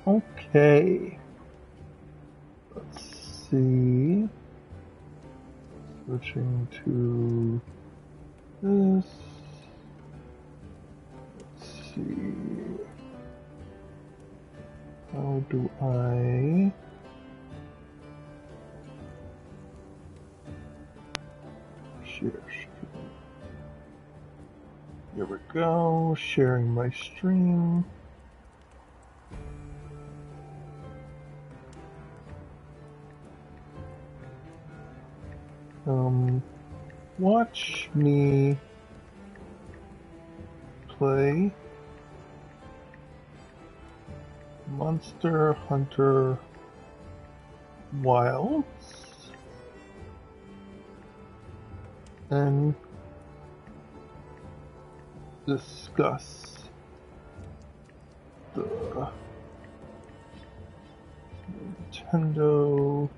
Okay. Let's see. Switching to this. Let's see. How do I... share screen? Here we go. Sharing my stream. Watch me play Monster Hunter Wilds and discuss the Nintendo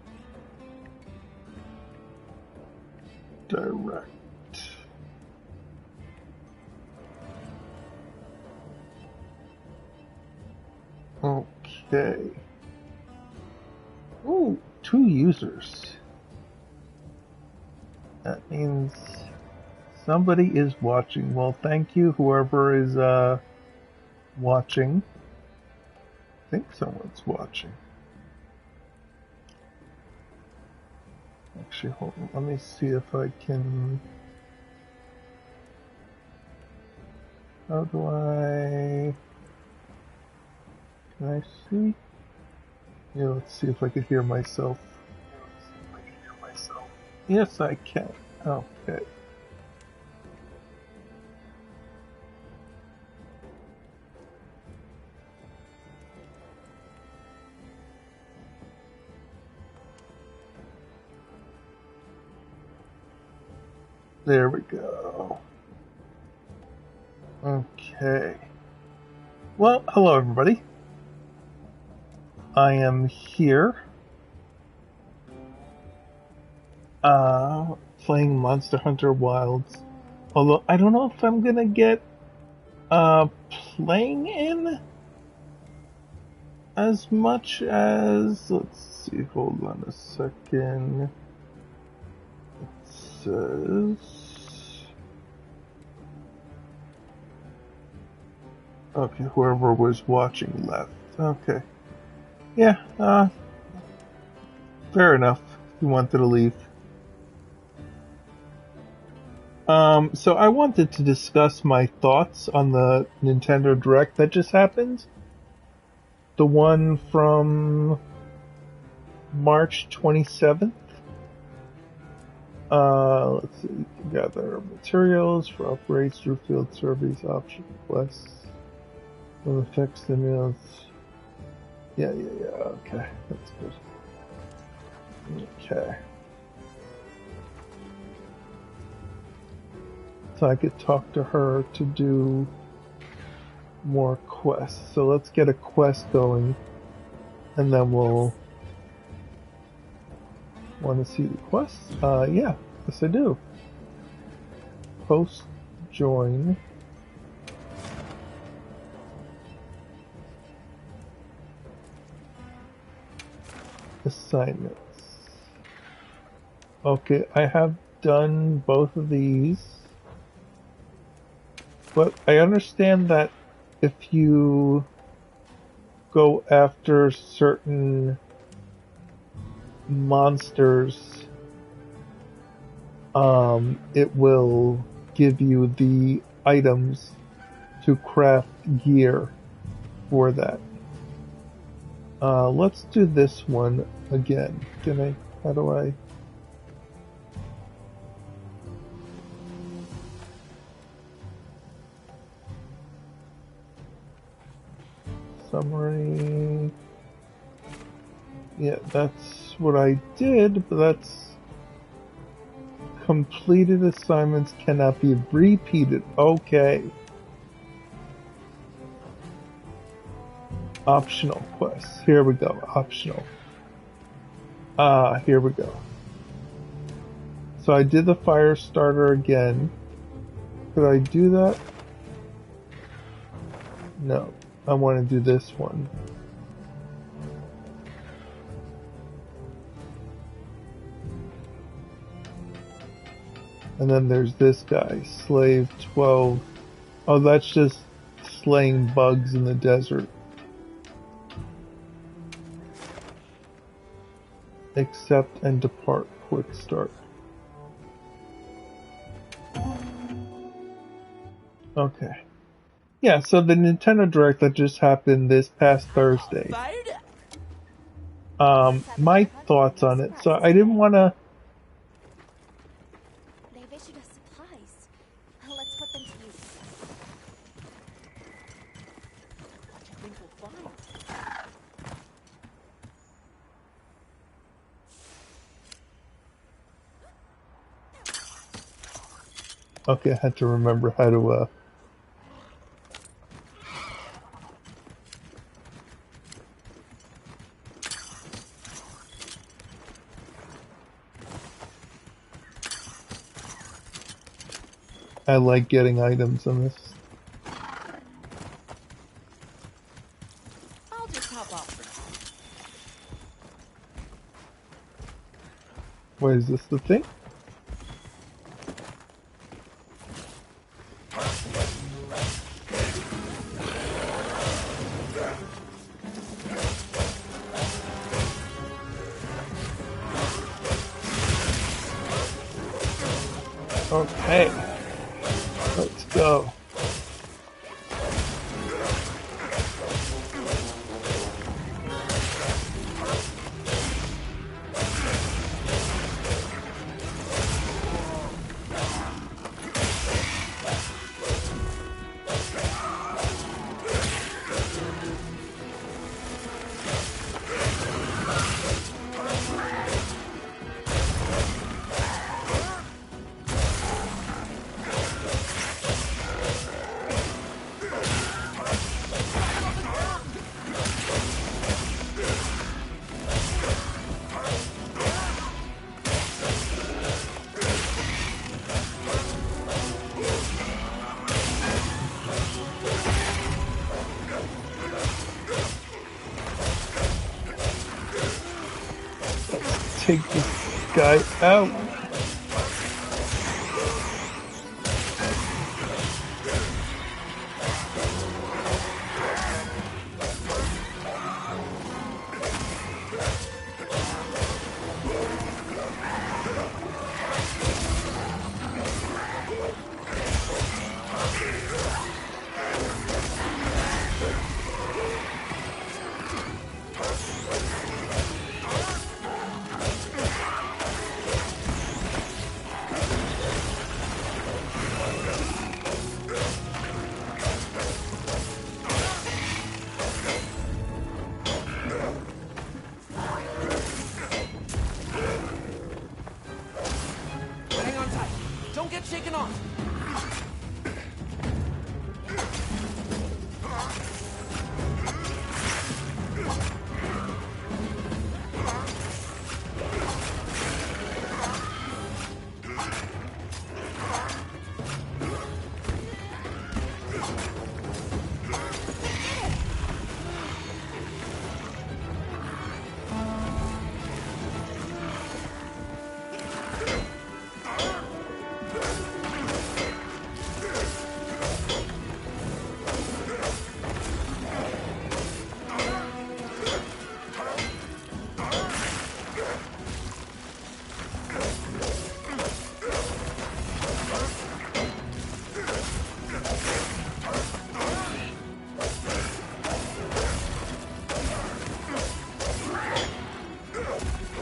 Direct. Okay. Ooh, 2 users. That means somebody is watching. Well, thank you, whoever is watching. I think someone's watching. Actually, hold on. Let me see if I can... How do I... Can I see? Yeah, let's see if I could hear myself. Yes, I can. Okay. There we go. Okay. Well, hello everybody. I am here playing Monster Hunter Wilds. Although I don't know if I'm gonna get playing in as much as, let's see, hold on a second. It says, okay, whoever was watching left. Okay. Yeah, fair enough. You wanted to leave. So I wanted to discuss my thoughts on the Nintendo Direct that just happened. The one from March 27th. Let's see, gather materials for upgrades through field surveys, option quests, will affect stimulus. Yeah, okay, that's good. Okay. So I could talk to her to do more quests. So let's get a quest going, and then we'll want to see the quests. Yeah, yes I do. Post join. Assignments. Okay, I have done both of these. But I understand that if you go after certain monsters, it will give you the items to craft gear for that. Let's do this one again. How do I... Summary. Yeah, that's what I did, but that's completed assignments cannot be repeated. Okay. Optional quests. Here we go. Optional. Here we go. So I did the fire starter again. Could I do that? No. I want to do this one. And then there's this guy, Slave 12. Oh, that's just slaying bugs in the desert. Accept and depart. Quick start. Okay. Yeah, so the Nintendo Direct that just happened this past Thursday. My thoughts on it. So I didn't want to. They've issued us supplies. Let's put them to use. What do you think we'll find? Okay, I had to remember how to. I like getting items on this. I'll just hop off for now. Wait, is this the thing? Okay. Let's go. Take this guy out. Hang on tight. Don't get shaken off.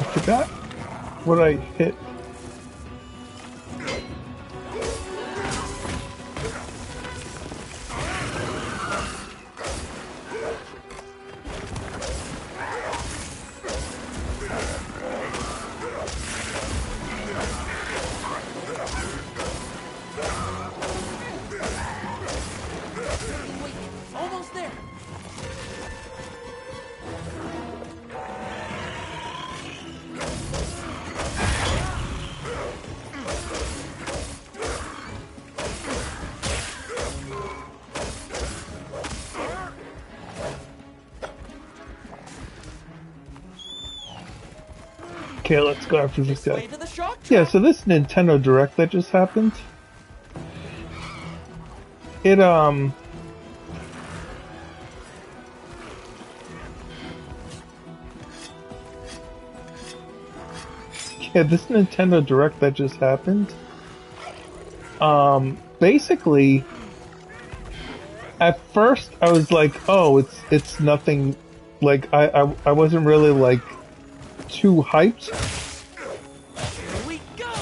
I forgot what I hit. Wait, almost there. Okay, let's go after this Way guy. to the shock Yeah, track. so this Nintendo Direct that just happened, it yeah, this Nintendo Direct that just happened, basically, at first I was like, oh, it's nothing, like I wasn't really like too hyped. Here we go.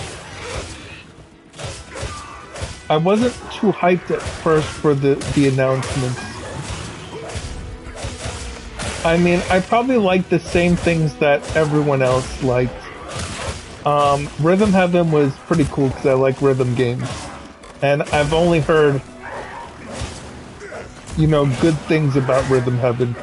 I wasn't too hyped at first for the announcements. I mean, I probably liked the same things that everyone else liked. Rhythm Heaven was pretty cool because I like rhythm games. And I've only heard, you know, good things about Rhythm Heaven.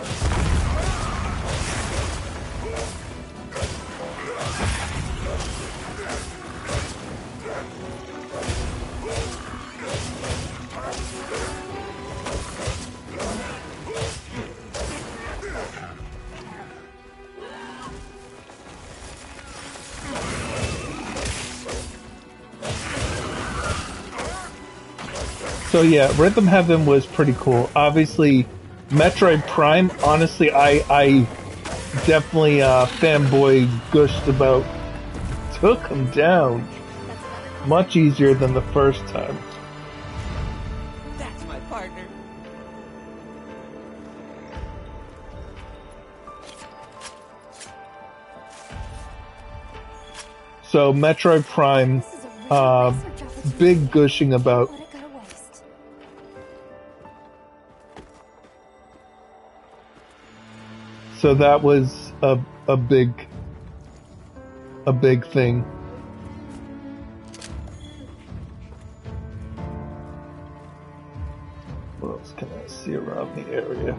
So yeah, Rhythm Heaven was pretty cool. Obviously, Metroid Prime, honestly, I definitely fanboy gushed about. Took him down much easier than the first time. That's my partner. So Metroid Prime, This is a real research opportunity. big gushing about. Let it go to waste. So that was a big thing. What else can I see around the area?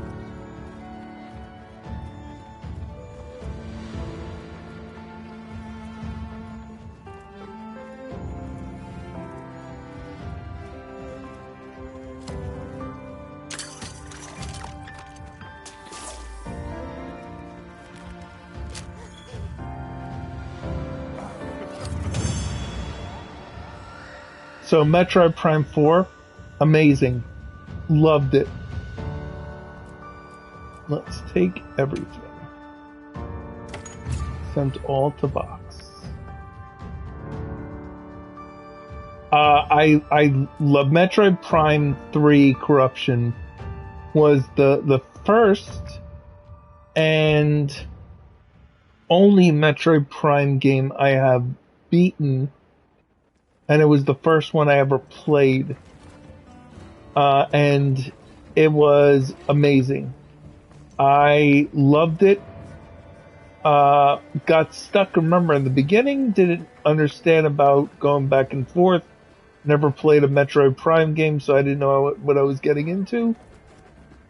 So Metroid Prime 4, amazing. Loved it. Let's take everything. Sent all to box. I love Metroid Prime 3 Corruption was the first and only Metroid Prime game I have beaten, and it was the first one I ever played. And it was amazing. I loved it. Got stuck, remember, in the beginning, didn't understand about going back and forth. Never played a Metroid Prime game, so I didn't know what I was getting into.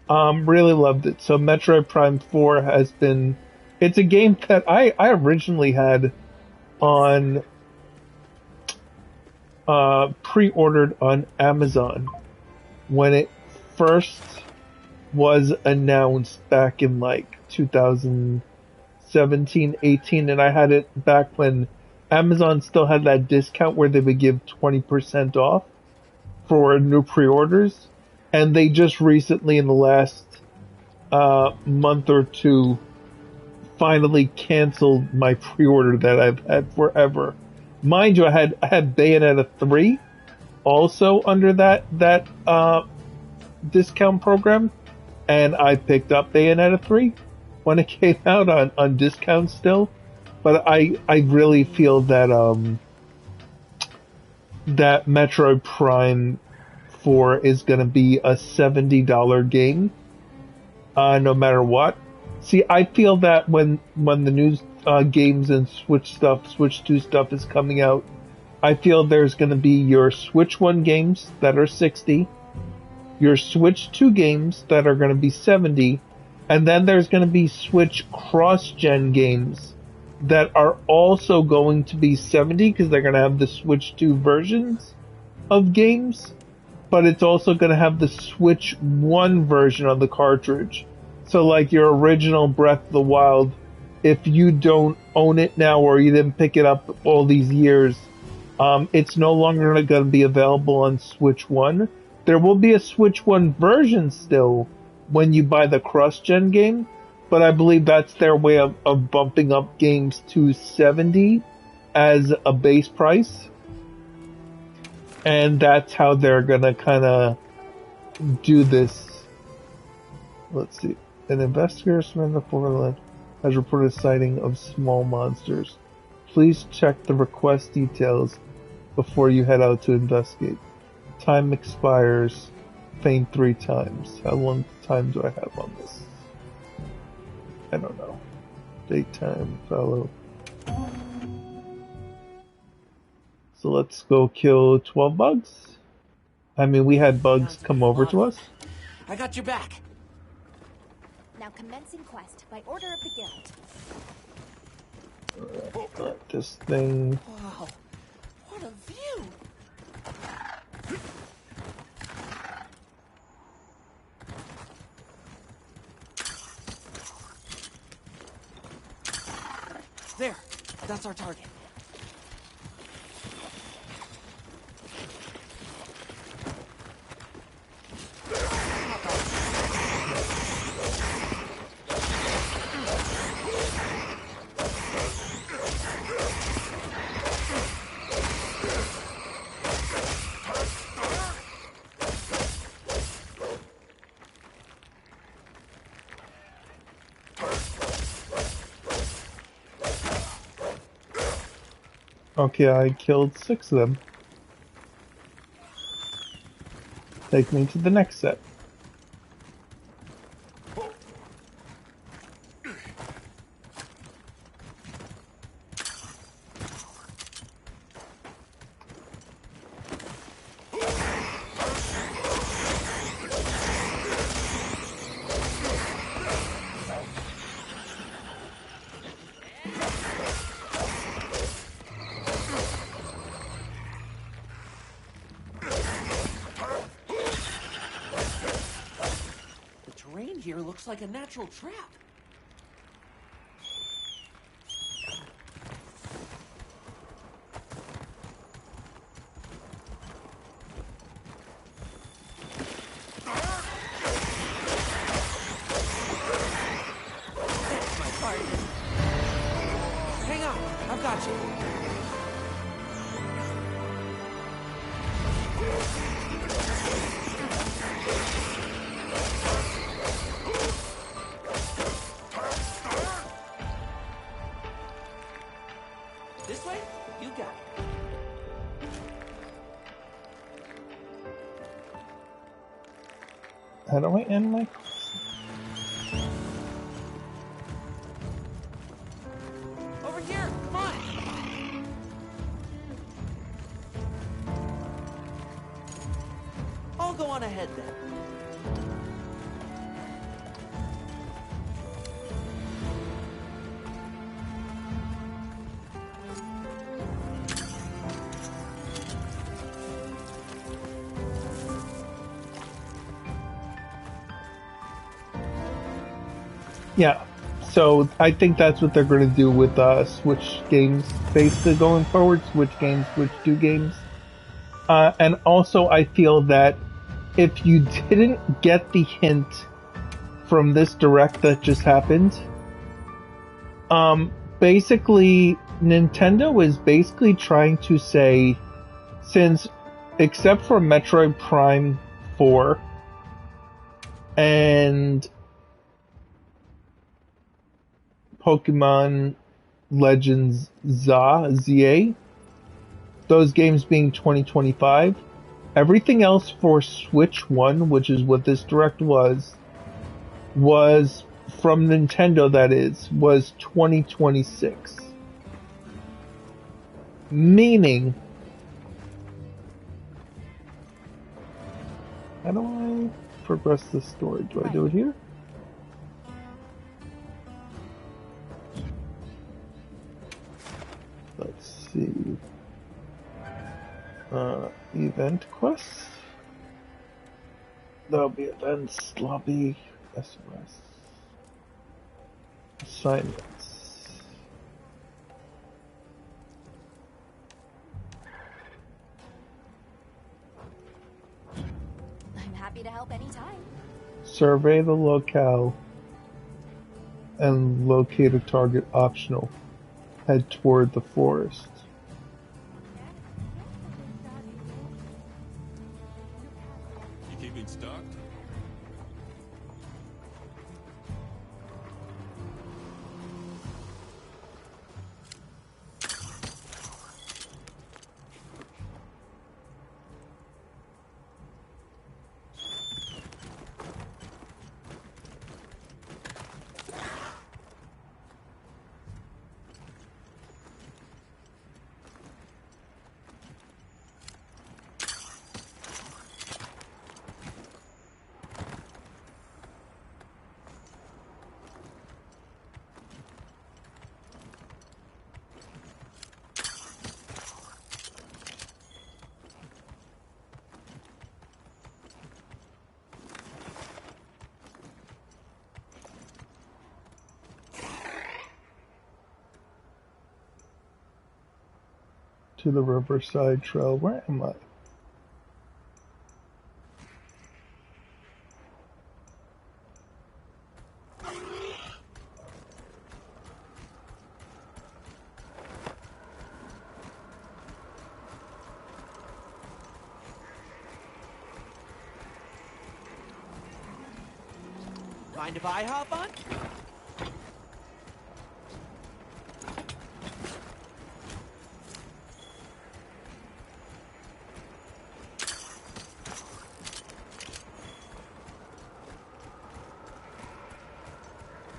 Really loved it. So Metroid Prime 4 has been... It's a game that I originally had on... pre-ordered on Amazon when it first was announced back in like 2017, 18, and I had it back when Amazon still had that discount where they would give 20% off for new pre-orders, and they just recently, in the last month or two, finally canceled my pre-order that I've had forever. Mind you, I had Bayonetta 3 also under that discount program, and I picked up Bayonetta 3 when it came out on discount still. But I really feel that that Metroid Prime 4 is going to be a $70 game, no matter what. See, I feel that when the new games and Switch 2 stuff is coming out, I feel there's going to be your Switch 1 games that are 60, your Switch 2 games that are going to be 70, and then there's going to be Switch cross-gen games that are also going to be 70 because they're going to have the Switch 2 versions of games, but it's also going to have the Switch 1 version on the cartridge. So like your original Breath of the Wild, if you don't own it now or you didn't pick it up all these years, it's no longer going to be available on Switch 1. There will be a Switch 1 version still when you buy the cross-gen game, but I believe that's their way of bumping up games to 70 as a base price. And that's how they're going to kind of do this. Let's see. An investigator from the Foreland has reported a sighting of small monsters. Please check the request details before you head out to investigate. Time expires. Feign 3 times. How long time do I have on this? I don't know. Daytime, follow. So let's go kill 12 bugs. I mean, we had bugs come over to us. I got your back. Now commencing quest by order of the guild. Got this thing. Wow, what a view! There, that's our target. Okay, I killed 6 of them. Take me to the next set. Here looks like a natural trap. Hang on, I've got you. This way? You got it. How do I end my... Over here, come on! I'll go on ahead then. Yeah, so I think that's what they're going to do with Switch games basically going forward. Switch games, Switch 2 games. And also I feel that if you didn't get the hint from this direct that just happened, basically Nintendo is basically trying to say, since except for Metroid Prime 4 and Pokemon Legends ZA, those games being 2025, everything else for Switch 1, which is what this direct was from Nintendo, that is, was 2026. Meaning, how do I progress this story? Do I do it here? Let's see. Event quests. There'll be events, lobby, SMS. Assignments. Survey the locale and locate a target optional. Head toward the forest. You keeping stocked? To the Riverside Trail. Where am I? Mind if I hop on?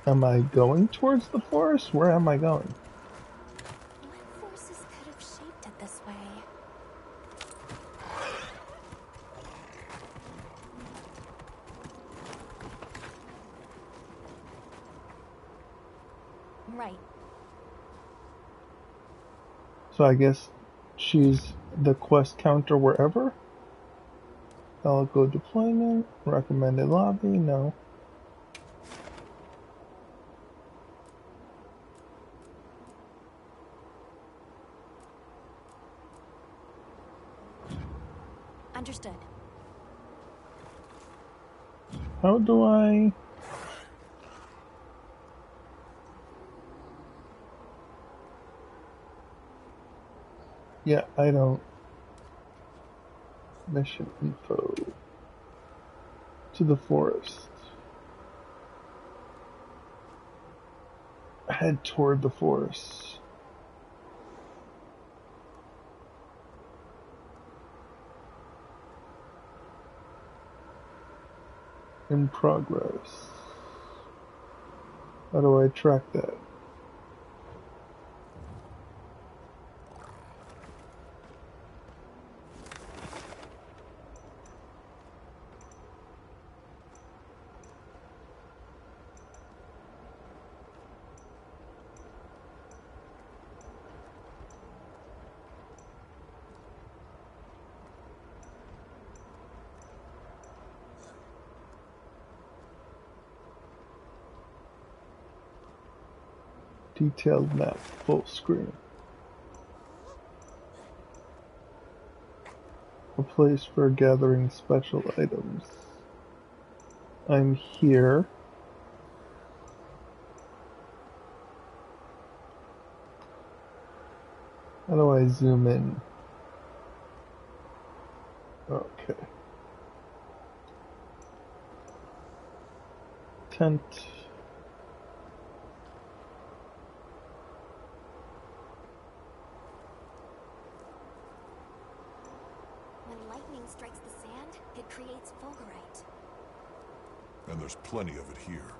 Am I going towards the forest? Where am I going? What forces could have shaped it this way? Right. So I guess she's the quest counter wherever? Go deployment, recommended lobby, no. Understood. How do I... Yeah, I don't... Mission info. To the forest. Head toward the forest. In progress. How do I track that? Detailed map, full screen. A place for gathering special items. I'm here. How do I zoom in? Okay. Tent. When lightning strikes the sand, it creates fulgurite. And there's plenty of it here.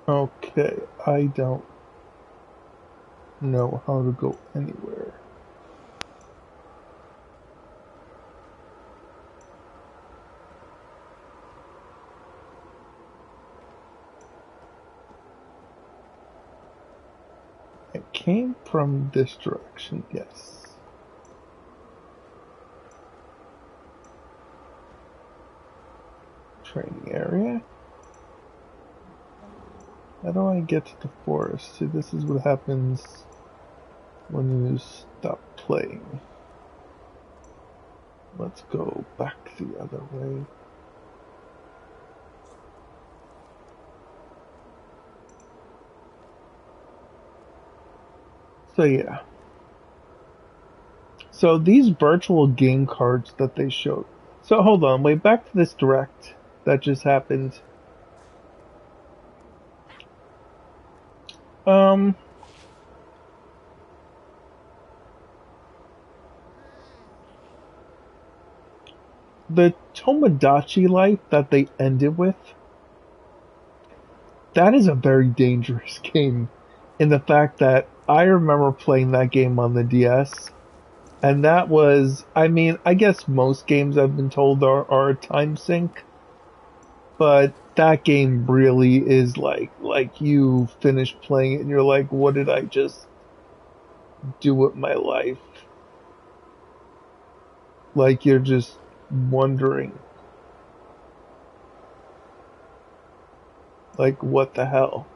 Okay, I don't know how to go anywhere. came from this direction, yes. Training area. How do I get to the forest? See, this is what happens when you stop playing. Let's go back the other way. So yeah. So these virtual game cards that they showed. So hold on, wait, back to this direct that just happened. The Tomodachi Life that they ended with, that is a very dangerous game in the fact that I remember playing that game on the DS, and that was, I mean, I guess most games I've been told are a time sink, but that game really is like you finish playing it and you're like, what did I just do with my life? Like you're just wondering, like, what the hell?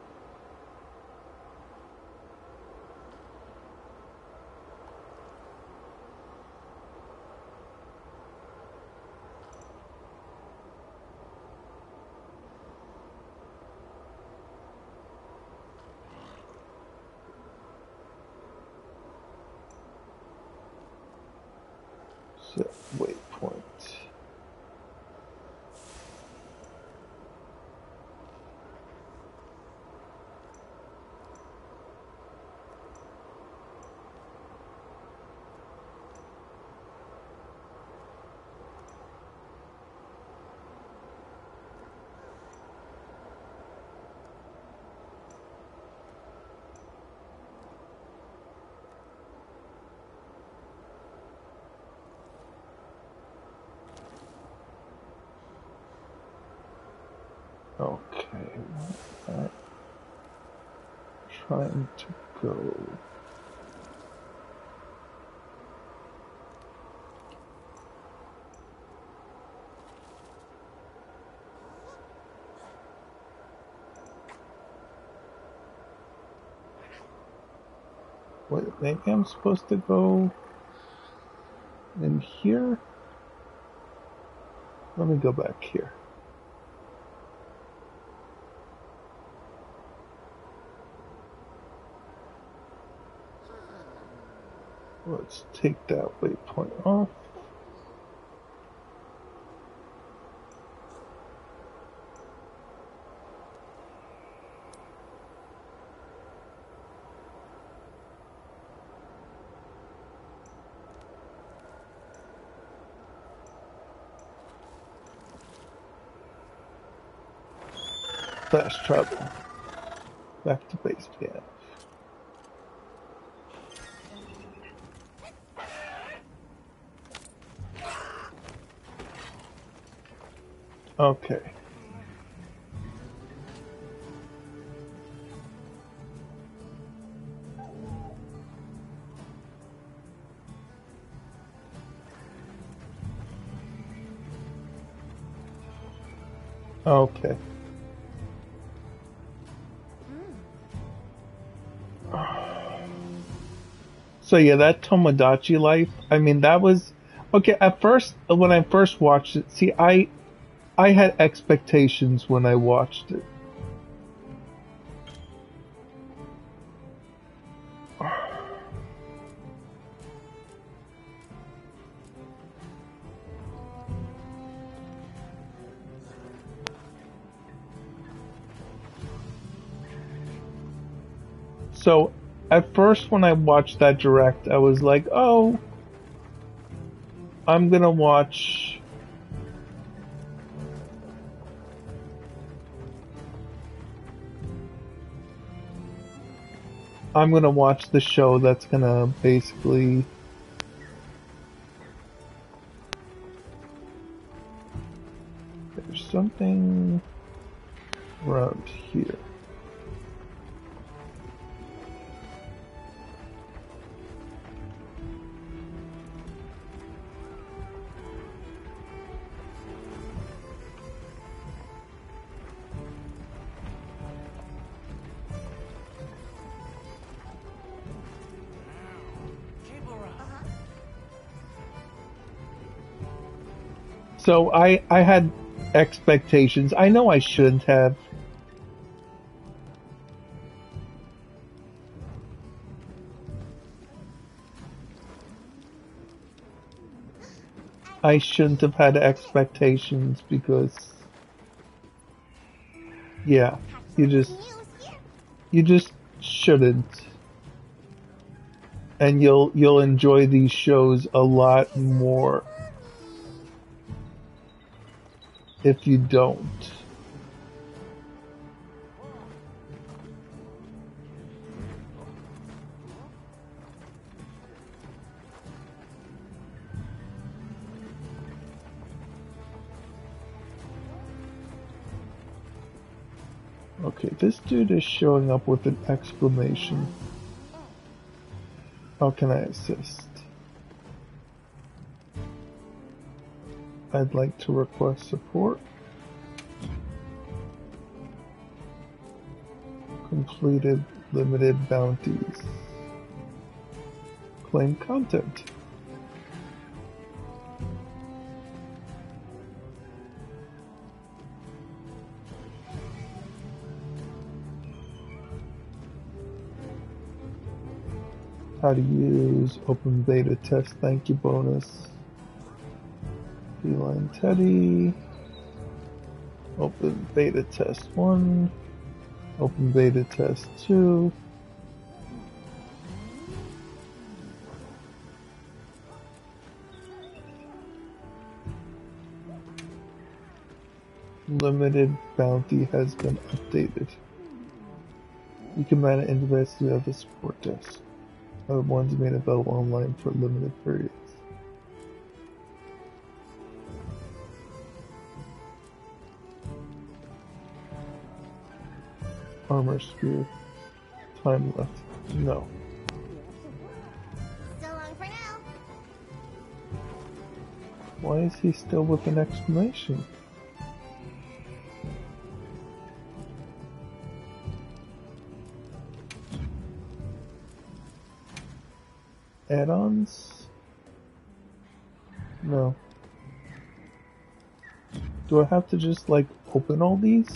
Set waypoint. Okay, what am I trying to go? Wait, maybe I'm supposed to go in here? Let me go back here. Let's take that waypoint off. Fast travel. Back to base camp. Okay. Okay. So yeah, that Tomodachi Life, I mean that was okay, at first when I first watched it, see I had expectations when I watched it. So at first when I watched that direct, I was like, "Oh, I'm going to watch the show that's going to basically there's something around here." So I had expectations. I know I shouldn't have. I shouldn't have had expectations because yeah, you just you just shouldn't. And you'll enjoy these shows a lot more if you don't. Okay, this dude is showing up with an exclamation. How can I assist? I'd like to request support. Completed limited bounties. Claim content. How to use open beta test thank you bonus. Feline Teddy. Open beta test 1. Open beta test 2. Limited bounty has been updated. You can manage individually of the support desk. Other ones made available online for limited periods. Armor spear. Time left. No. So long for now. Why is he still with an exclamation? Add-ons? No. Do I have to just, like, open all these?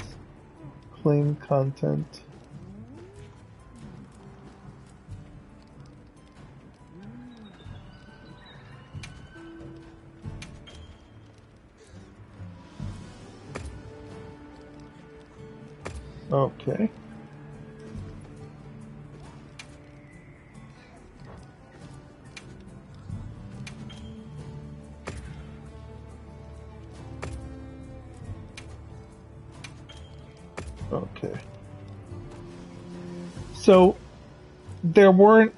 Claim content. Okay. Okay. So, there weren't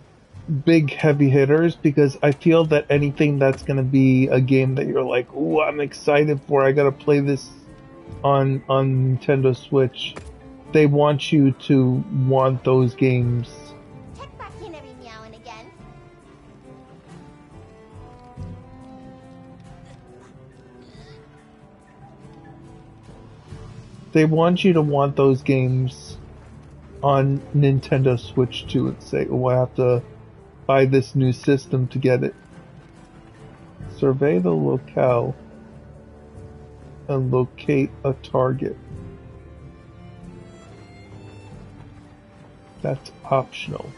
big heavy hitters because I feel that anything that's going to be a game that you're like, ooh, I'm excited for, I gotta play this on Nintendo Switch, they want you to want those games. Check back in every meow and again. They want you to want those games on Nintendo Switch too and say, oh, I have to buy this new system to get it. Survey the locale and locate a target. That's optional.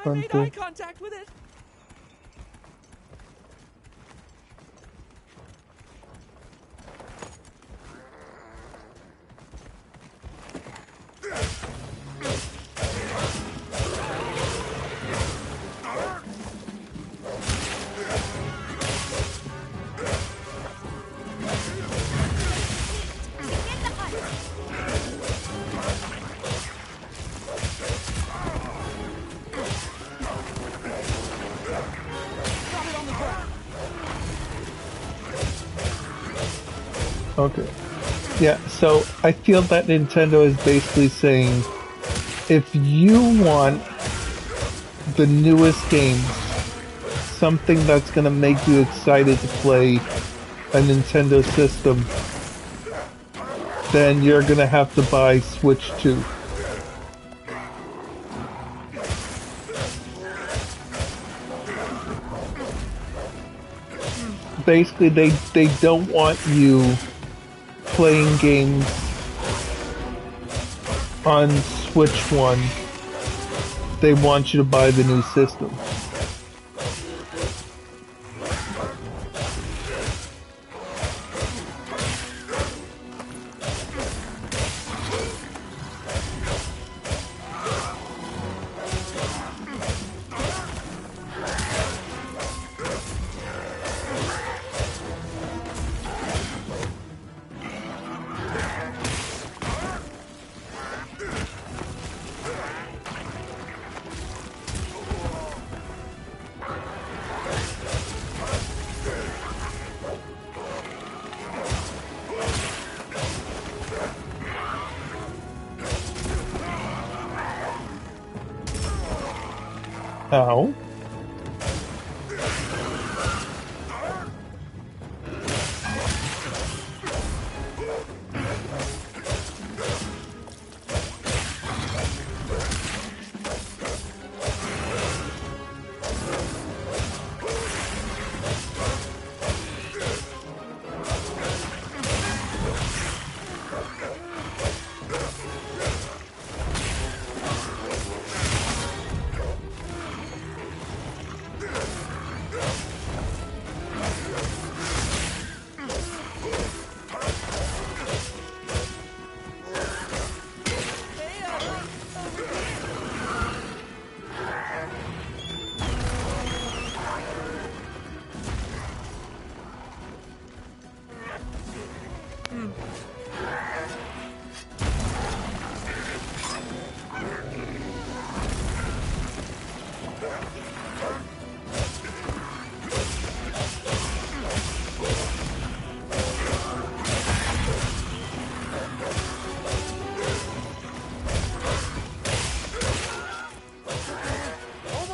I made Hunter. eye contact with it. Okay. Yeah, so I feel that Nintendo is basically saying, if you want the newest games, something that's going to make you excited to play a Nintendo system, then you're going to have to buy Switch 2. Basically, they don't want you playing games on Switch 1. They want you to buy the new system. Ow.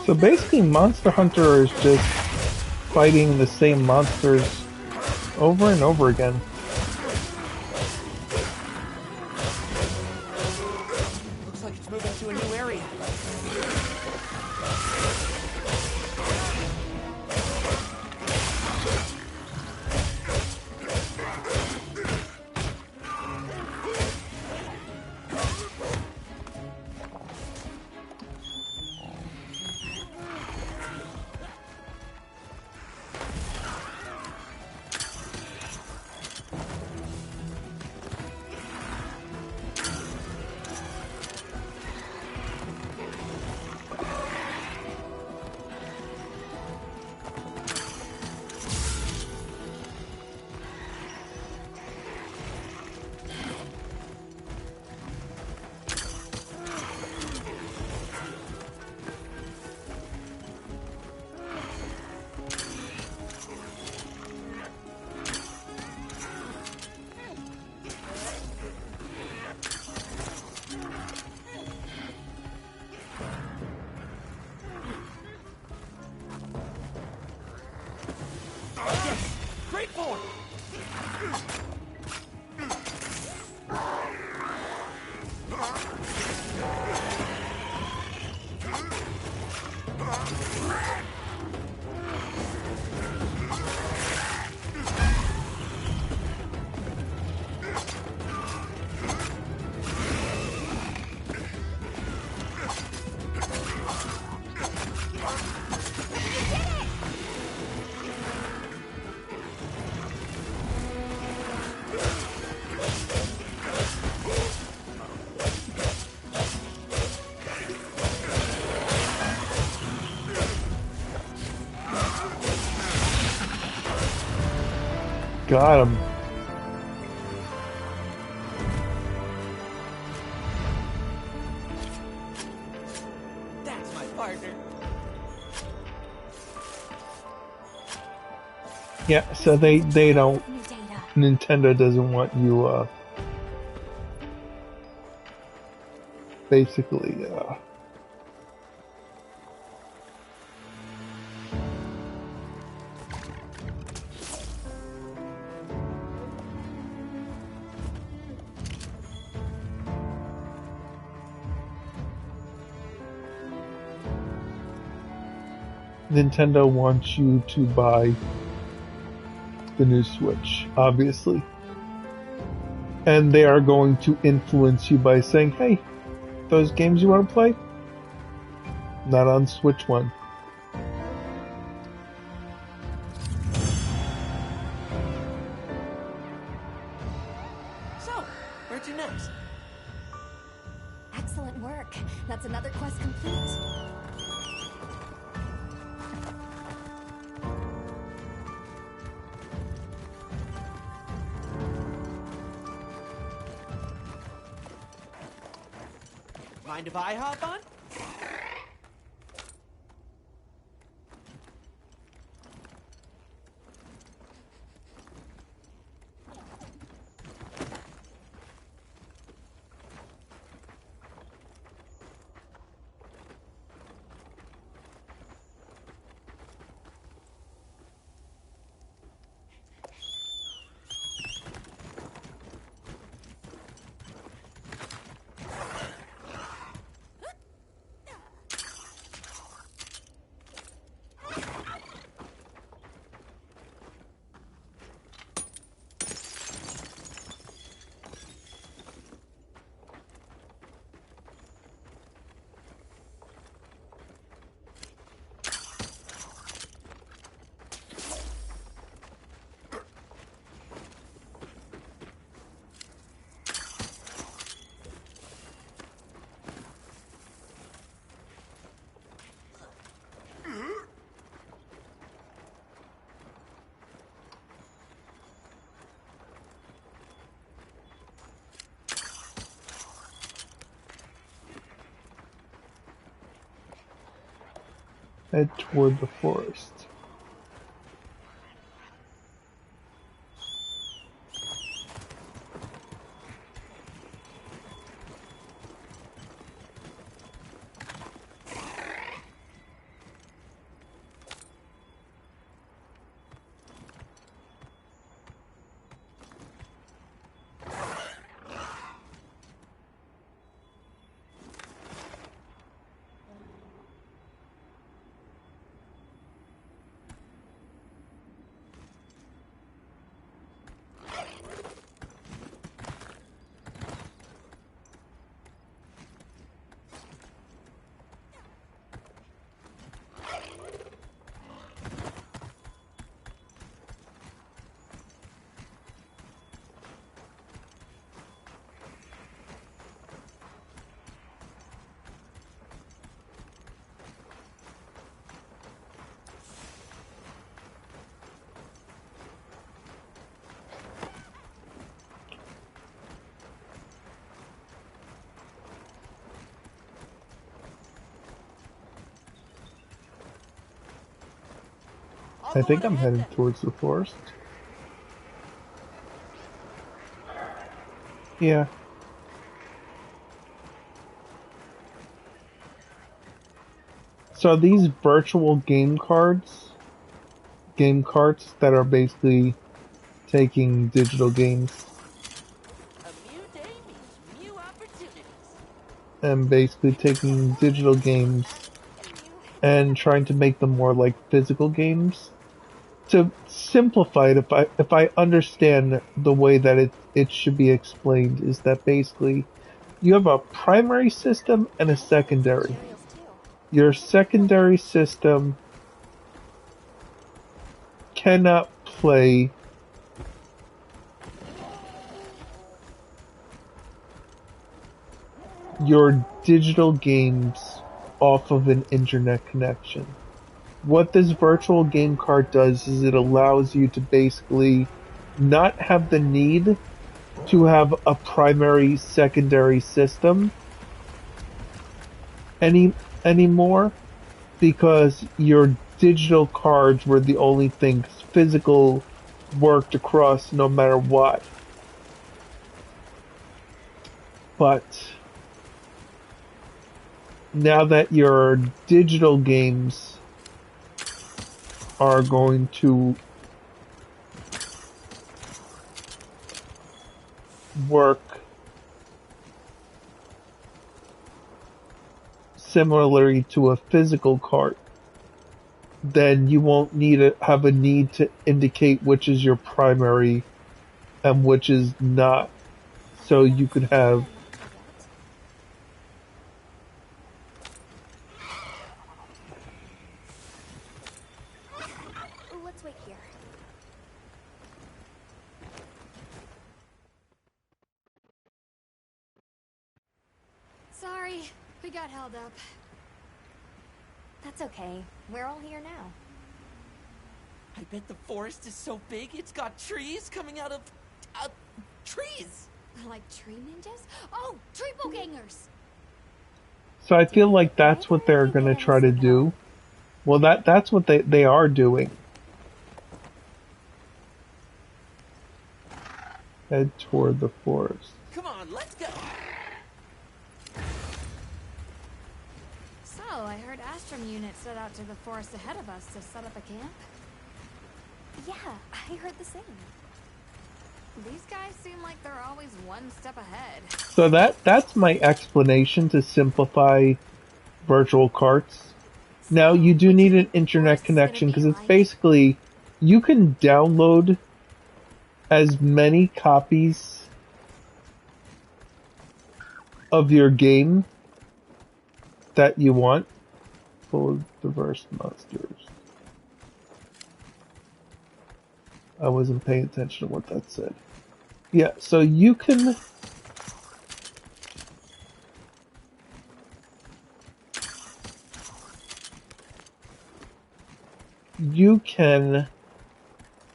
So basically, Monster Hunter is just fighting the same monsters over and over again. Looks like it's moving to a new area. Great forward! Got him. That's my partner. Yeah, so they don't. New data. Nintendo doesn't want you basically Nintendo wants you to buy the new Switch, obviously. And they are going to influence you by saying, hey, those games you want to play? Not on Switch One. So, where to next? Excellent work. That's another quest complete. Mind if I hop on? Head toward the forest. I think I'm headed towards the forest. Yeah. So these virtual game carts that are basically taking digital games A new day means new opportunities. and basically taking digital games and trying to make them more like physical games. To simplify it, if I understand the way that it should be explained, is that basically you have a primary system and a secondary. Materials too. your secondary system cannot play your digital games off of an internet connection. What this virtual game card does is it allows you to basically not have the need to have a primary secondary system anymore, because your digital cards were the only things physical worked across no matter what. But now that your digital games are going to work similarly to a physical card, then you won't have a need to indicate which is your primary and which is not. So you could have Let's wait here. Sorry, we got held up. That's okay. We're all here now. I bet the forest is so big it's got trees coming out of trees. Like tree ninjas? Oh, triple gangers! So I feel like that's what they're gonna try to do. Well, that's what they are doing. Head toward the forest. Come on, let's go. So, I heard Astrum unit set out to the forest ahead of us to set up a camp? Yeah, I heard the same. These guys seem like they're always one step ahead. So that's my explanation to simplify virtual carts. Now you do need an internet connection because it's basically you can download as many copies of your game that you want. Full of diverse monsters. I wasn't paying attention to what that said. Yeah, so you can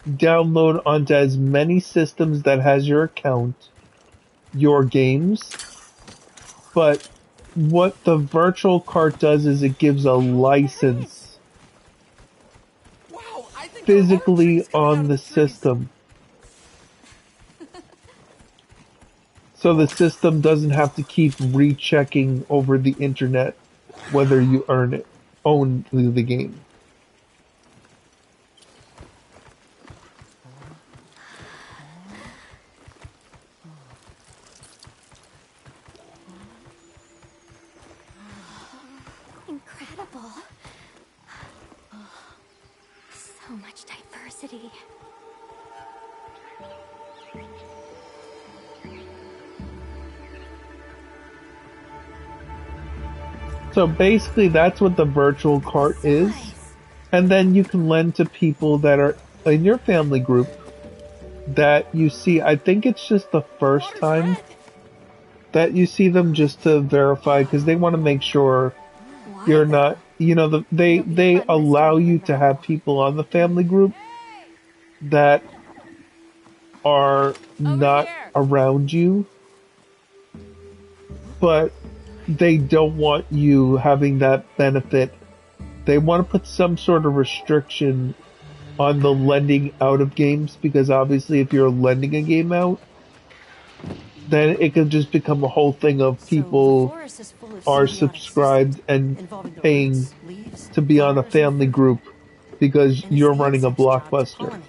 download onto as many systems that has your account your games, but what the virtual cart does is it gives a license Wow, I think physically on the system. So the system doesn't have to keep rechecking over the internet whether you own the game. Incredible. So much diversity. So basically that's what the virtual cart is. And then you can lend to people that are in your family group that you see. I think it's just the first time that you see them, just to verify, because they want to make sure you're not, they allow you to have people on the family group that are not around you, but they don't want you having that benefit. They want to put some sort of restriction on the lending out of games, because obviously if you're lending a game out, then it could just become a whole thing of people are subscribed and paying to be on a family group because you're running a Blockbuster.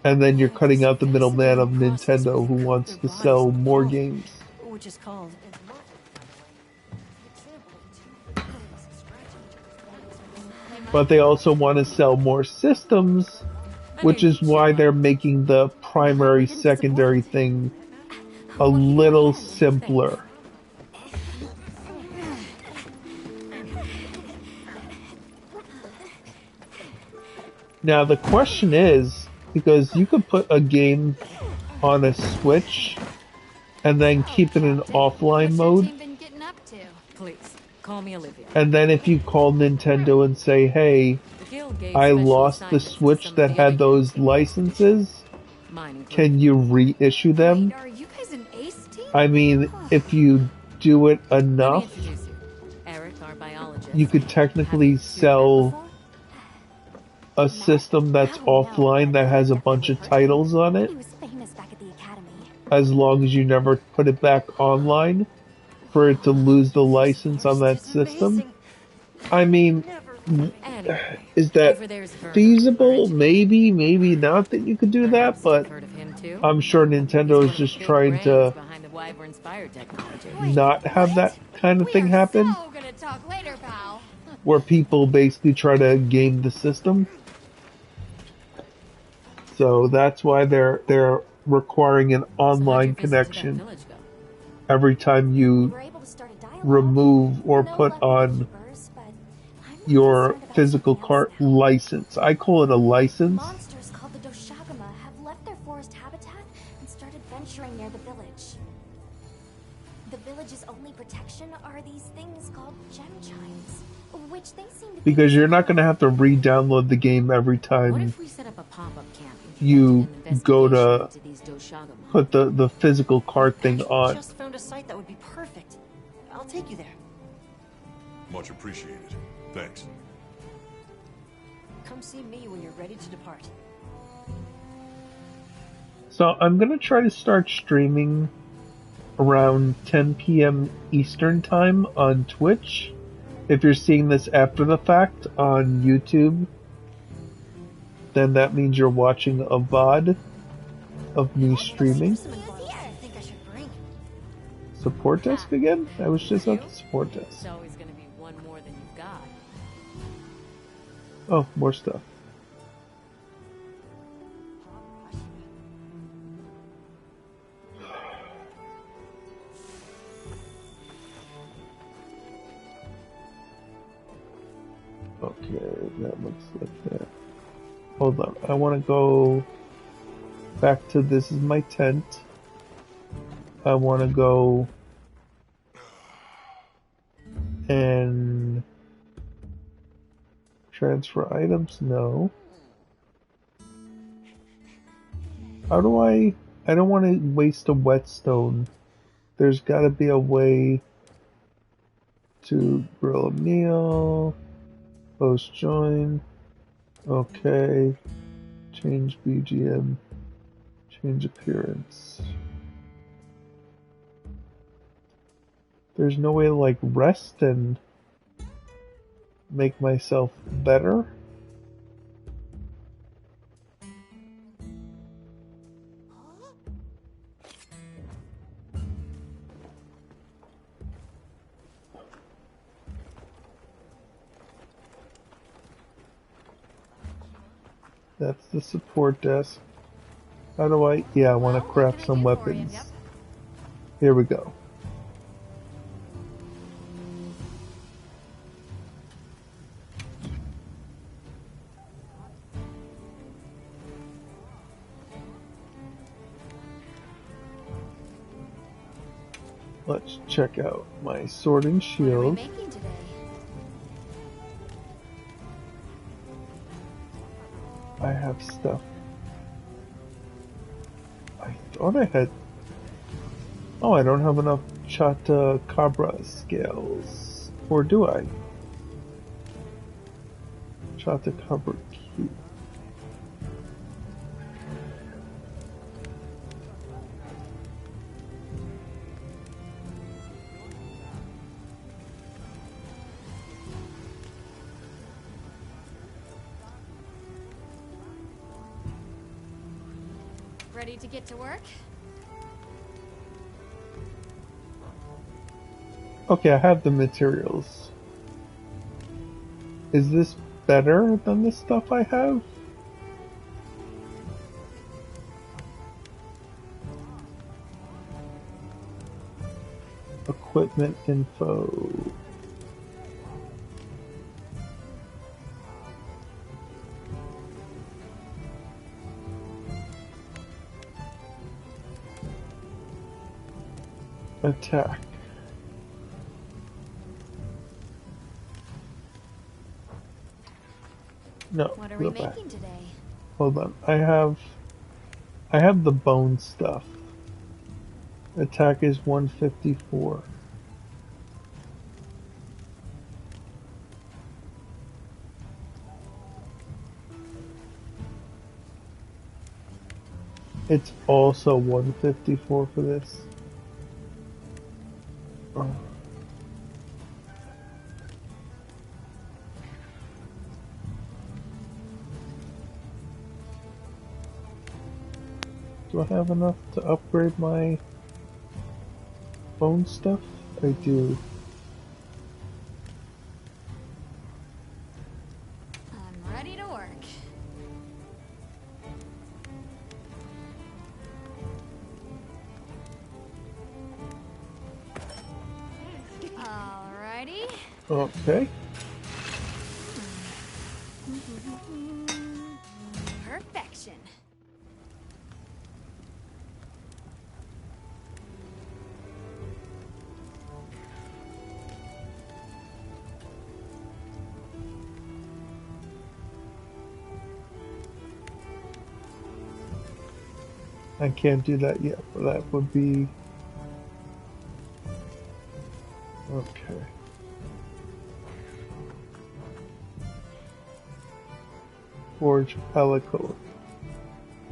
And then you're cutting out the middleman of Nintendo who wants to sell more games. Which is called. But they also want to sell more systems, which is why they're making the primary secondary thing a little simpler. Now the question is, because you could put a game on a Switch and then keep it in offline What's your mode, team been getting up to? Please, call me Olivia. and then if you call Nintendo and say, hey, The guild gave I special lost the assignments to Switch some of that the had other those guilds. licenses, Mine included. can you reissue them? Wait, are you guys an ace team? I mean, if you do it Let me enough, introduce you. Eric, our biologist. you could technically Have you sell before? a system that's offline that has a bunch of titles on it, He was famous back at the academy. as long as you never put it back online for it to lose the license on that system. I mean, Anyway, is that over there's Vernon, feasible? our Maybe, maybe not that you could do that, Perhaps but you've heard of him too? I'm sure Nintendo is He's one of the just big trying brains to behind the Wyvern-inspired technology. not have that kind of We thing are happen, so gonna talk later, pal. where people basically try to game the system. So that's why they're requiring an So how'd online your visit to that connection village go? every time We you were able to start a dialogue. remove or No put luck with on the keepers, but I'm more your concerned about physical something else cart now. license. I call it a license Monsters called the Doshagama have left their forest habitat and started venturing near the village. The village's only protection are these things called gem chimes, which they seem to because you're not going to have to re-download the game every What time if we set up a pop-up camp and you conducted an go investigation to into these Doshagama? put the physical cart thing Actually, on. just found a site that would be perfect. I'll take you there. Much appreciated. Thanks. Come see me when you're ready to depart. So I'm going to try to start streaming around 10 p.m. Eastern Time on Twitch. If you're seeing this after the fact on YouTube, then that means you're watching a VOD of me streaming. Some advice I think I should bring. Support desk again? I was just at the support desk. It's always going to be one more than you've got. Oh, more stuff. Okay, that looks like that. Hold on, I want to go back to this is my tent. I want to go and transfer items. No. How do I don't want to waste a whetstone. There's got to be a way to grill a meal. Post join. Okay. Change BGM. Change appearance. There's no way to like rest and make myself better. That's the support desk. How do I... Yeah, I want to Well, what craft can I some do for you? weapons. Yep. Here we go. Let's check out my sword and What are we shield. making today? I have stuff. I thought I had... Oh, I don't have enough Chata Cabra scales. Or do I? Chata Cabra cube. Ready to get to work? Okay, I have the materials. Is this better than the stuff I have? Equipment info. Attack. No, What are we go back. making today? Hold on. I have the bone stuff. Attack is 154. It's also 154 for this. Oh. Do I have enough to upgrade my bone stuff? I do. I'm ready to work. Alrighty. Okay. Perfection. I can't do that yet, but that would be... Okay. Forge Pelico.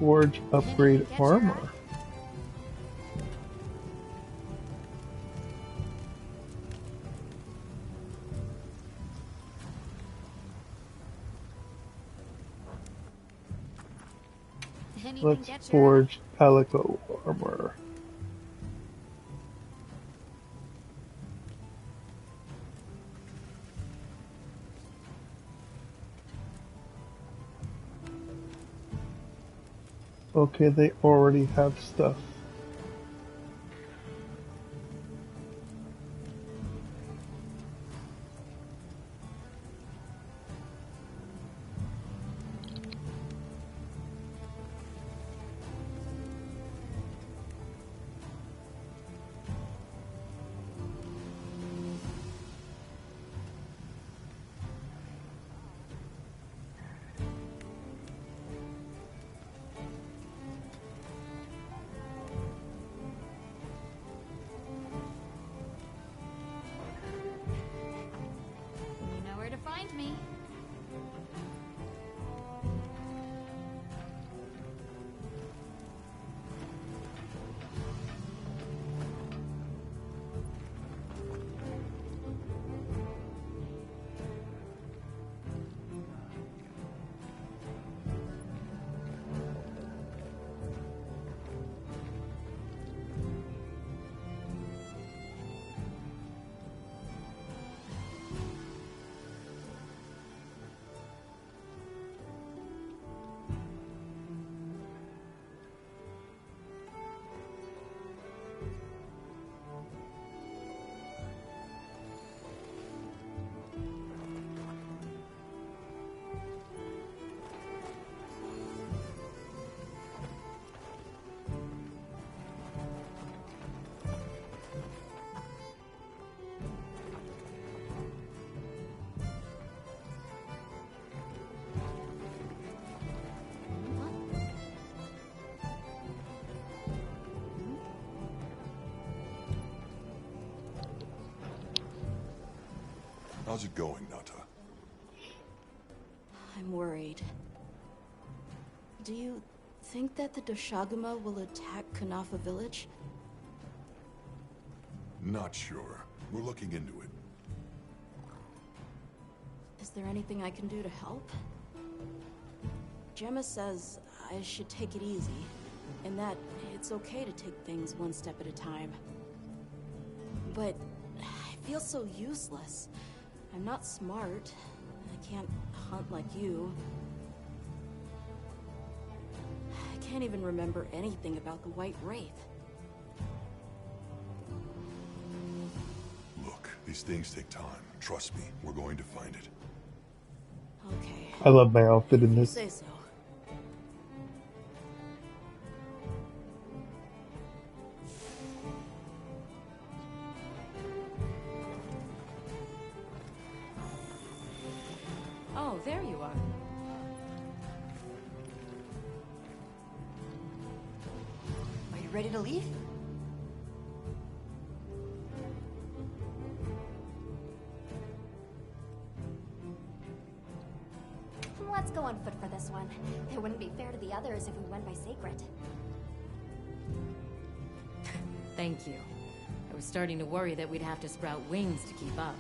Forge upgrade Catch your armor. eye? Anything Let's catch your eye? forge Pelico armor. Okay, they already have stuff. You know where to find me. How's it going, Nata? I'm worried. Do you think that the Doshaguma will attack Kanafa village? Not sure. We're looking into it. Is there anything I can do to help? Gemma says I should take it easy, and that it's okay to take things one step at a time. But I feel so useless. I'm not smart. I can't hunt like you. I can't even remember anything about the White Wraith. Look, these things take time. Trust me, we're going to find it. Okay. I love my outfit in You this. say so. Oh, there you are. Are you ready to leave? Let's go on foot for this one. It wouldn't be fair to the others if we went by Sacred. Thank you. I was starting to worry that we'd have to sprout wings to keep up.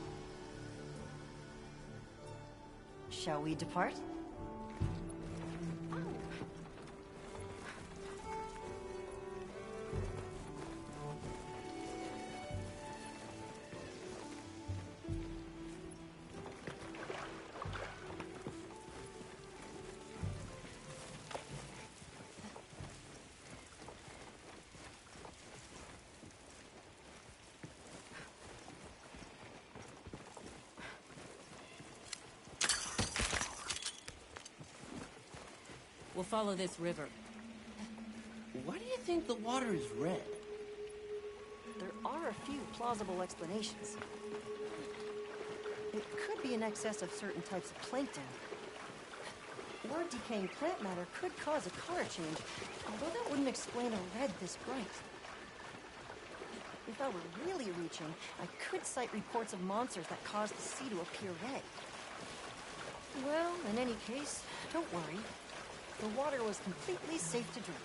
Shall we depart? We'll follow this river. Why do you think the water is red? There are a few plausible explanations. It could be in excess of certain types of plankton. Or decaying plant matter could cause a color change, although that wouldn't explain a red this bright. If I were really reaching, I could cite reports of monsters that cause the sea to appear red. Well, in any case, don't worry. The water was completely safe to drink.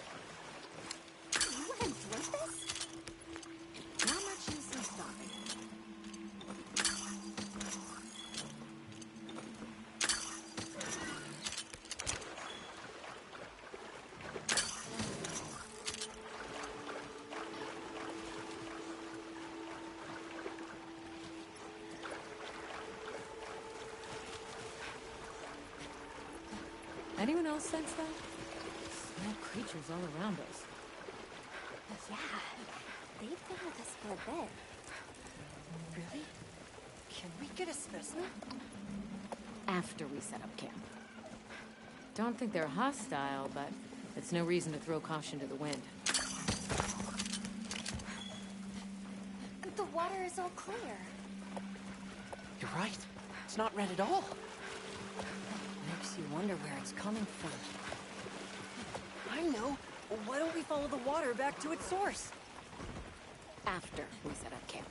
You want to drink this? Not much use in stopping. Anyone else sense that? Small creatures all around us. Yeah, they've been with us for a bit. Really? Can we get a specimen? After we set up camp. Don't think they're hostile, but it's no reason to throw caution to the wind. The water is all clear. You're right. It's not red at all. Makes you wonder where it's coming from. I know. Why don't we follow the water back to its source? After we set up camp.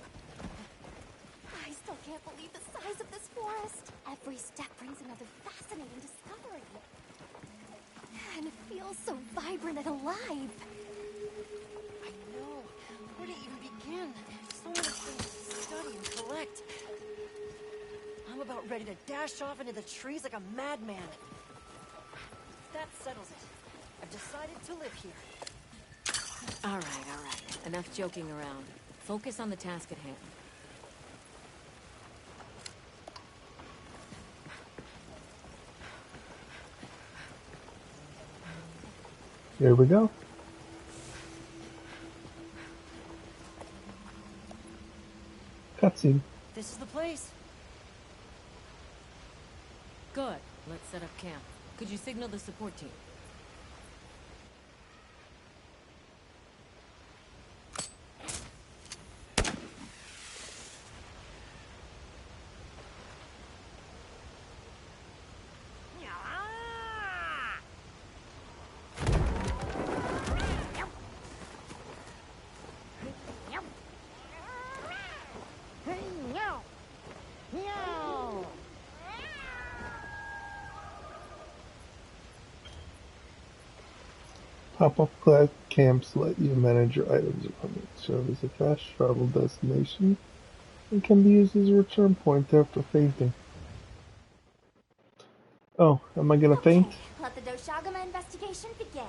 I still can't believe the size of this forest. Every step brings another fascinating discovery. And it feels so vibrant and alive. I know. Where to even begin? So many things to study and collect. I'm about ready to dash off into the trees like a madman. That settles it. I've decided to live here. All right. Enough joking around. Focus on the task at hand. Here we go. Cutscene. This is the place. Good. Let's set up camp. Could you signal the support team? Pop-up class camps let you manage your items equipment, serve as a fast travel destination, and can be used as a return point after fainting. Oh, am I gonna faint? Let the Doshagama investigation begin.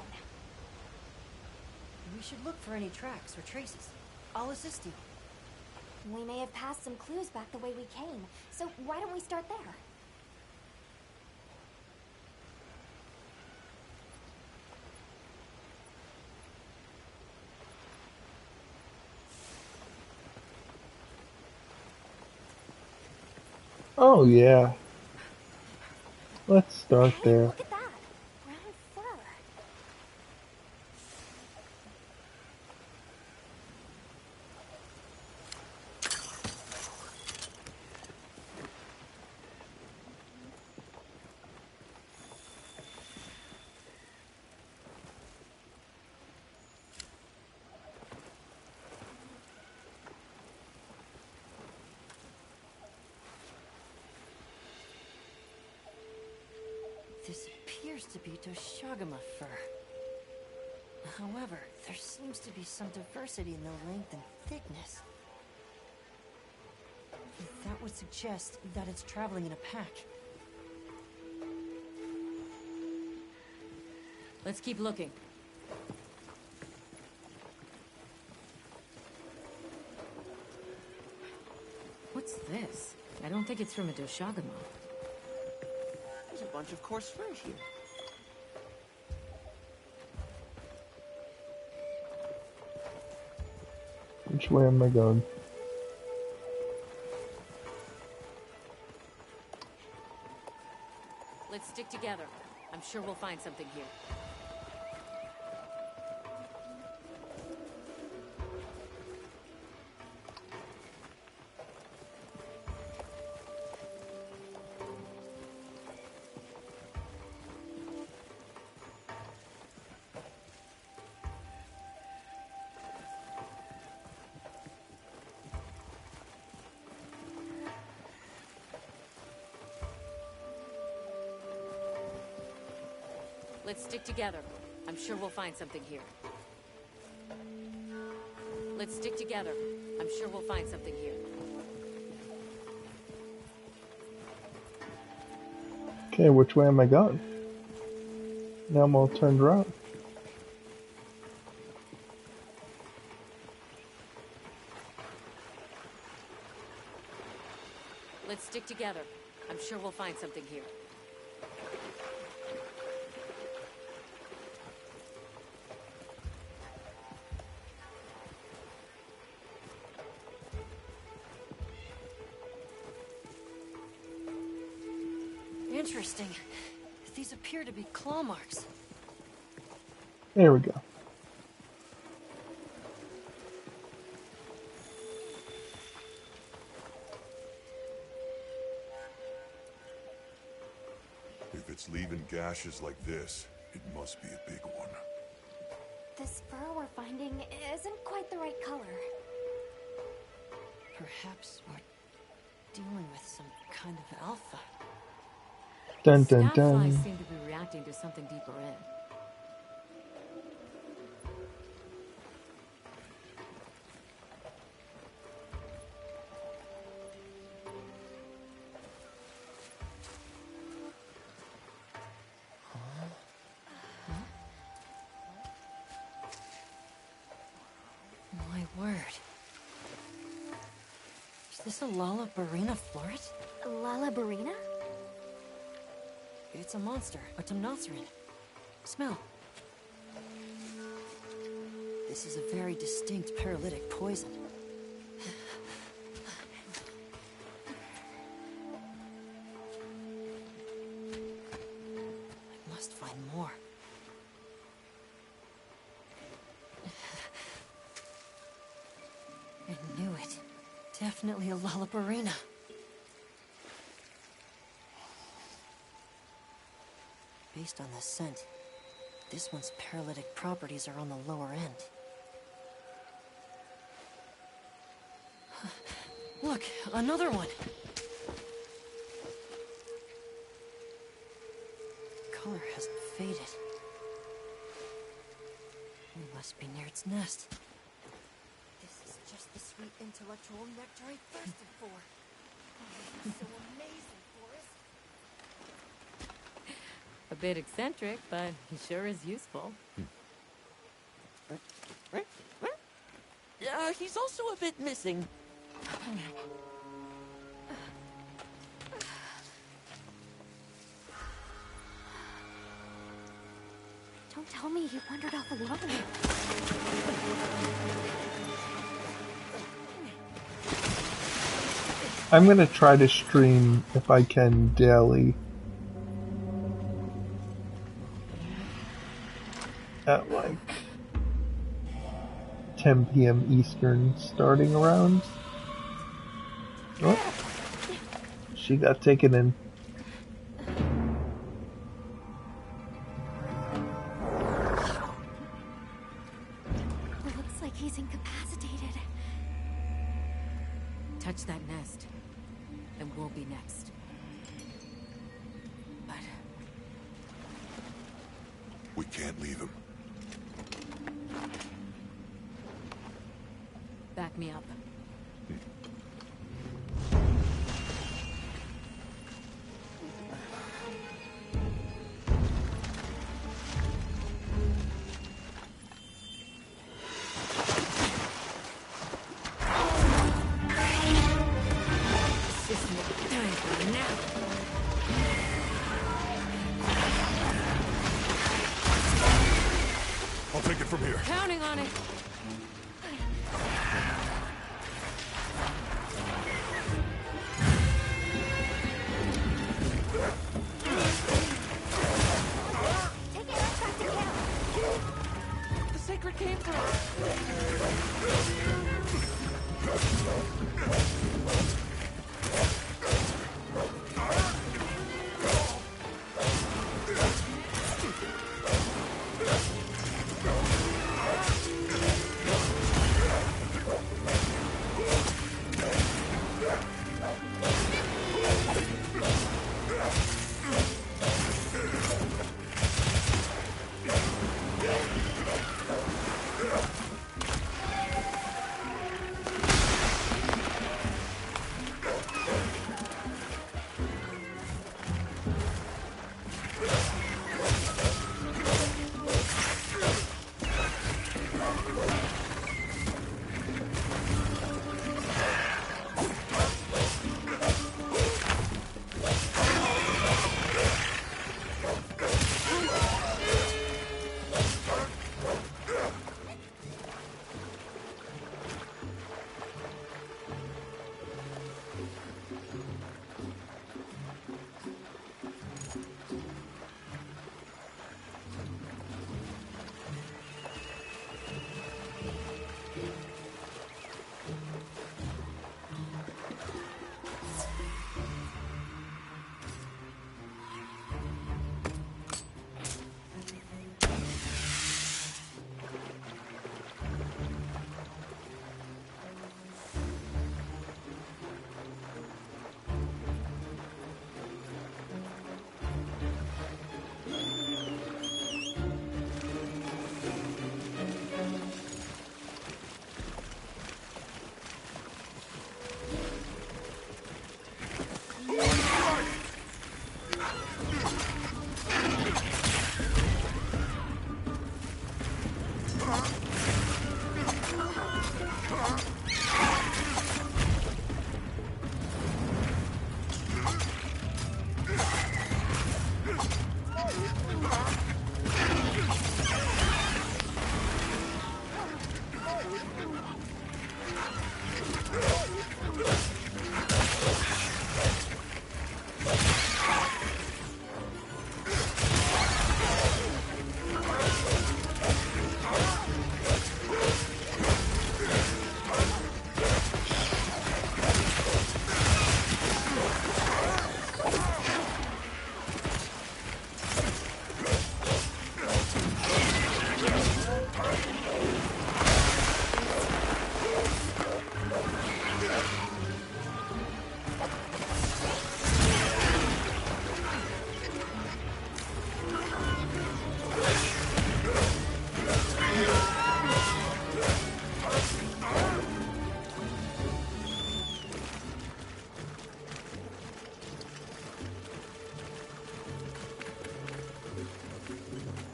We should look for any tracks or traces. I'll assist you. We may have passed some clues back the way we came, so why don't we start there? Oh yeah. Let's start Hey, there. look at that! Brown fur. This appears to be Doshagama fur. However, there seems to be some diversity in the length and thickness. That would suggest that it's traveling in a pack. Let's keep looking. What's this? I don't think it's from a Doshagama. There's a bunch of coarse fur here. Which way am I going? Let's stick together. I'm sure we'll find something here. Let's stick together. I'm sure we'll find something here. Let's stick together. I'm sure we'll find something here. Okay, which way am I going? Now I'm all turned around. Let's stick together. I'm sure we'll find something here. Interesting. These appear to be claw marks. There we go. If it's leaving gashes like this, it must be a big one. This fur we're finding isn't quite the right color. Perhaps we're dealing with some kind of alpha. Dun dun Snapflies dun. seem to be reacting to something deeper in. My word. Is this a Lalabarina floret? Lalabarina? It's a monster, a Temnoceran. Smell. This is a very distinct paralytic poison. I must find more. I knew it. Definitely a Lalabarina. Based on the scent, this one's paralytic properties are on the lower end. Look, another one! Color hasn't faded. We must be near its nest. This is just the sweet intellectual nectar I thirsted for. Oh, so amazing, Forrest. A bit eccentric, but he sure is useful. He's also a bit missing. Don't tell me he wandered off alone. I'm gonna try to stream if I can daily. At like 10 p.m. Eastern, starting around. Oh, she got taken in. Looks like he's incapacitated. Touch that nest, and we'll be next. But We can't leave him. Back me up. I'll take it from here. Counting on it. Take it back to camp. The sacred came for us.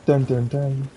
Dun dun dun.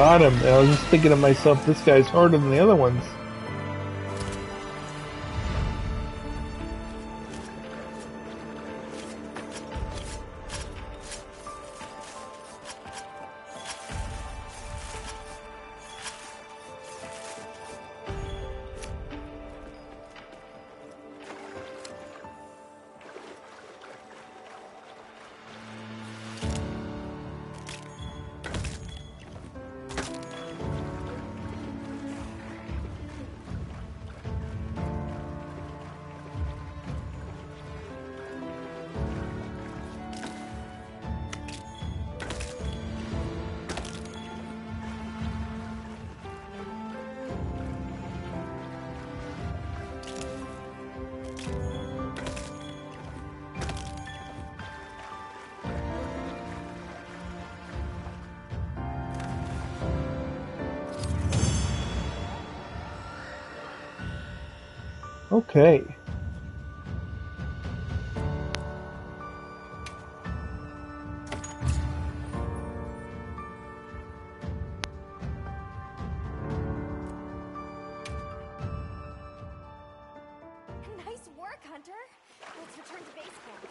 got him. And I was just thinking to myself, this guy's harder than the other ones. Okay. Nice work, Hunter. Let's return to base camp.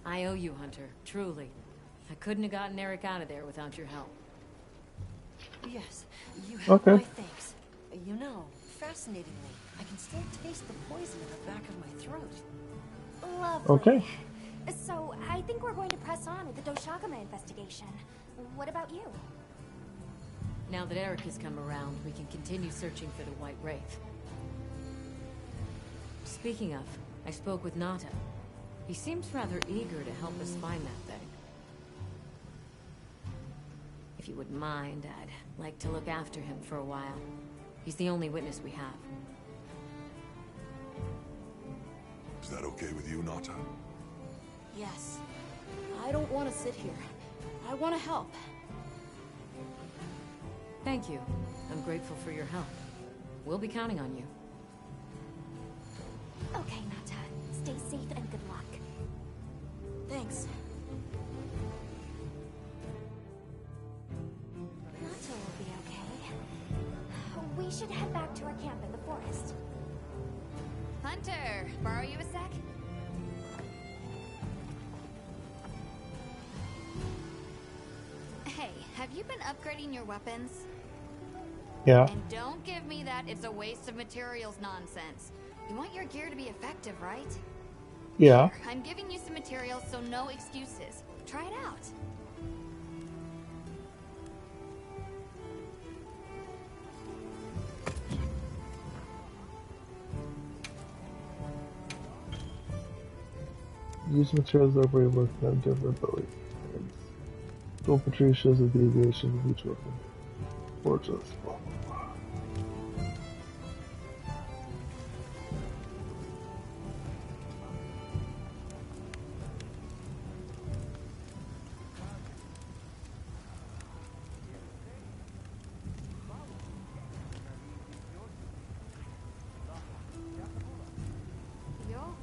I owe you, Hunter. Truly. I couldn't have gotten Eric out of there without your help. Yes, you have Okay. my thanks. You know, fascinatingly, I can still taste the poison in the back of my throat. Lovely. Okay. So, I think we're going to press on with the Doshagama investigation. What about you? Now that Eric has come around, we can continue searching for the White Wraith. Speaking of, I spoke with Nata. He seems rather eager to help us find that thing. If you wouldn't mind, I'd like to look after him for a while. He's the only witness we have. Is that okay with you, Nata? Yes. I don't want to sit here. I want to help. Thank you. I'm grateful for your help. We'll be counting on you. Okay, Nata. Stay safe and good luck. Thanks. Nata will be okay. We should head back to our camp in the forest. Hunter, borrow you a sec? Hey, have you been upgrading your weapons? Yeah. And don't give me that it's a waste of materials nonsense. You want your gear to be effective, right? Yeah. I'm giving you some materials, so no excuses. Try it out. Use materials that operate with them different abilities. Gold Patrice shows the deviation of each weapon. Fortress. Blah, blah, blah. Yo.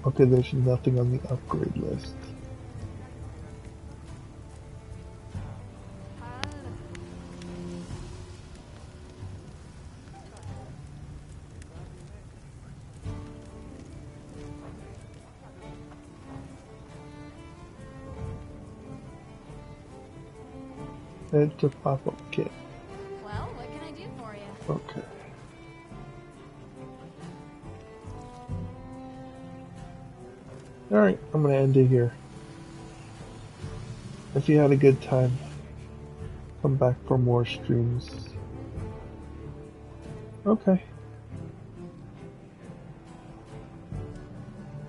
Okay, there's nothing on the upgrade list. It's a pop-up kit. Well, what can I do for you? Okay. Alright, I'm gonna end it here. If you had a good time, come back for more streams. Okay.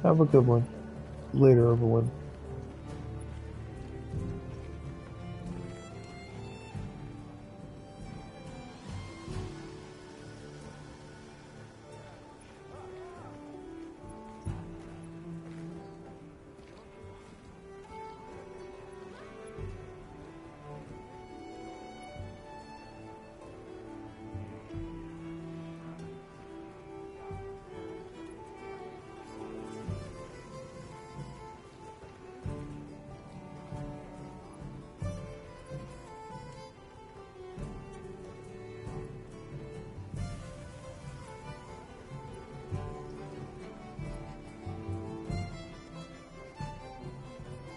Have a good one. Later, everyone.